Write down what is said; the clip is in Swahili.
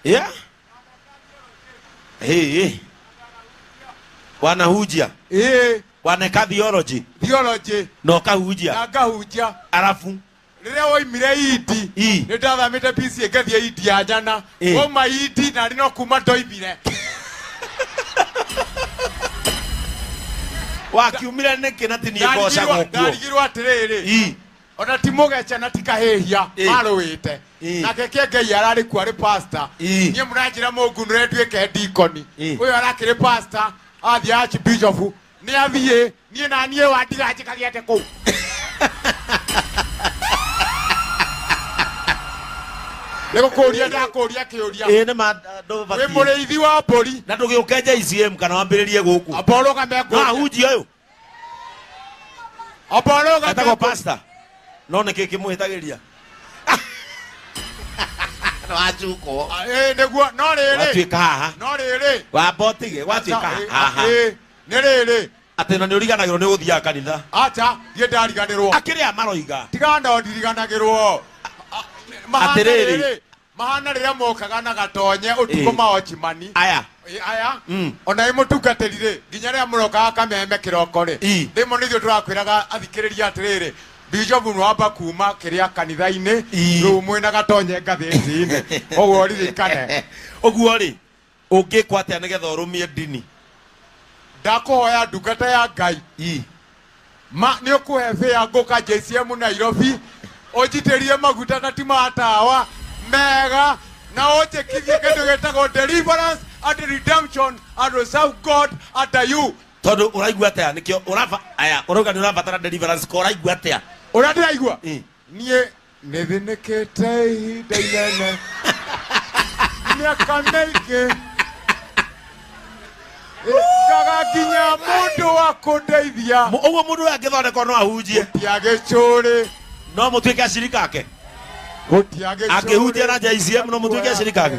Yeah. Hey. Wanahujia. Waneka theology. No kahujia. Na kahujia. Arafu. Rĩrĩa woimire idi nĩndathamĩte PC ĩngathie idi ya jana wauma idi na rĩno kuma ndoimire wakiumire nĩkĩ na tini ngoca gũkũ ndarigirwo atĩrĩrĩ ona ti mũgeca na ti kahĩhia marũĩte nake kĩengei ararĩ kuo arĩ pastor niĩ mũranjĩra mũngunũre nduĩke ndikoni ũyũ arakĩrĩ pastor athiĩ archbishop nĩ athiĩ niĩ na niĩ wandiranjĩkagiate kũu Lego koria da koria kioria. Ne ma do vaki. We mũrĩithi wa mbũri. Na ndũgĩũkenja ICM kana wambĩrĩrie gũkũ. Apollo kameko. Na huji ũyũ. Apollo kameko. Etagwo pastor. No nĩ kĩĩ kĩmũhĩtagĩria. No achuko. Nĩguo no rĩrĩ. Watuĩka haha. No rĩrĩ. Wambotige watuĩka haha. Nĩ rĩrĩ. Atĩ na nĩ ũriganagĩrwo nĩ gũthiaga kanitha. Acha, thiĩ ndariganĩrwo. Akĩrĩa maroiga. Tigana ndiriganagĩrwo. Atiriri mahana rĩrĩa mokaga na gatonye ũtukũ maochimani aya ona imutungatĩrire nginya rĩrĩa mũrokaga kameme kĩroko rĩ rĩmwe nĩthuĩ tũrakwĩraga athikĩrĩria atĩrĩrĩ Bishop nĩwamba kuma kĩrĩa kanitha-inĩ rĩu mwĩna gatonye ngathĩti-inĩ ũguo ririkane ũguo rĩ ũngĩkwo atĩa nĩgetha ũrũmie ndini ndakũhoya ndungata ya Ngai nĩ ũkũhe fĩa ngũka JCM Nairobi ojiterie maguta na timatawa mega na ojekithie kendo getagwo deliverance and redemption and serve God at you tondu uraigua atia nikio urafa aya urauga ni urabatara deliverance ko uraigua atia urandiraigua nie nithinikite ihinda inene miaka mĩingĩ ngaga nginya mũndũ wa kũndeithia ũguo mũndũ angĩthondekwo no ahunjie tiagĩcũrĩ no mũtuĩke acirika ake gũtiagĩcũrĩ akĩhunjia na JCM no mũtuĩke acirika ake